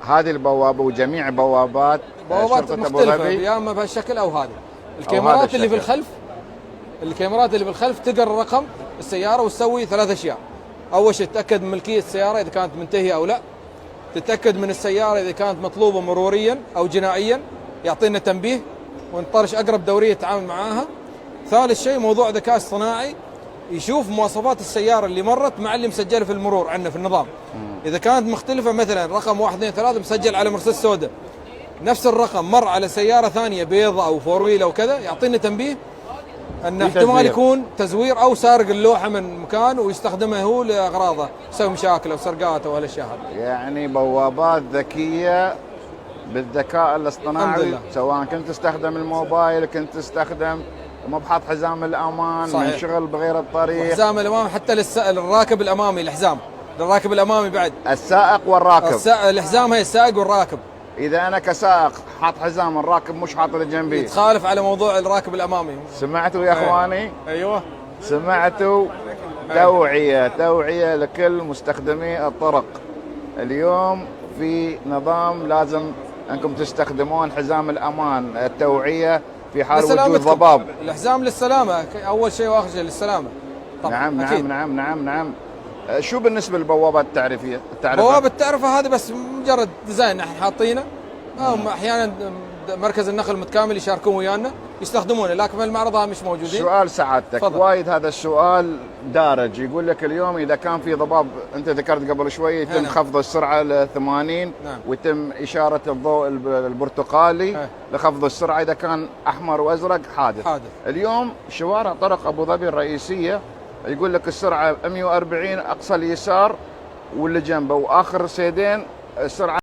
هذه البوابه وجميع بوابات بوابات شرطه ابو مختلفه ظبي يا اما بهالشكل او هذا. الكاميرات اللي في الخلف، الكاميرات اللي بالخلف تقرا رقم السياره وتسوي 3 اشياء. اول شيء تتاكد من ملكيه السياره اذا كانت منتهيه او لا، تتاكد من السياره اذا كانت مطلوبه مروريا او جنائيا يعطينا تنبيه ونطرش اقرب دوريه يتعامل معاها. ثالث شيء موضوع ذكاء اصطناعي يشوف مواصفات السياره اللي مرت مع اللي مسجله في المرور عندنا في النظام. اذا كانت مختلفه مثلا رقم 1 2 3 مسجل على مرسيدس سوداء، نفس الرقم مر على سياره ثانيه بيضاء او فور ويل او كذا يعطينا تنبيه ان احتمال يكون تزوير او سارق اللوحه من مكان ويستخدمها هو لاغراضه، يسوي مشاكل او سرقات او هالاشياء هذه. يعني بوابات ذكيه بالذكاء الاصطناعي، سواء كنت تستخدم الموبايل كنت تستخدم مبحث حزام الامان، صحيح. من شغل بغير الطريق، حزام الامام حتى للراكب الامامي، الحزام للراكب الامامي بعد، السائق والراكب. الحزام هي السائق والراكب. اذا انا كسائق حاط حزام الراكب مش حاطه جنبي يتخالف على موضوع الراكب الامامي. سمعتوا يا اخواني؟ ايوه سمعتوا؟ توعيه لكل مستخدمي الطرق. اليوم في نظام لازم انكم تستخدمون حزام الامان، التوعيه في حال وجود ضباب. الحزام للسلامه اول شيء واخر شيء للسلامه طبعا. نعم. شو بالنسبه للبوابات التعريفيه؟ بوابه التعرفه هذه بس مجرد ديزاين نحن حاطينه، احيانا مركز النقل المتكامل يشاركون ويانا يستخدمونه، لكن في المعرض هذا مش موجودين. سؤال سعادتك فضل. وايد هذا السؤال دارج، يقول لك اليوم اذا كان في ضباب، انت ذكرت قبل شوي يتم خفض السرعه ل 80، نعم. ويتم اشاره الضوء البرتقالي لخفض السرعه، اذا كان احمر وازرق حادث. اليوم شوارع طرق ابو ظبي الرئيسيه يقول لك السرعه 140 اقصى اليسار واللي جنبه، واخر سيدين السرعه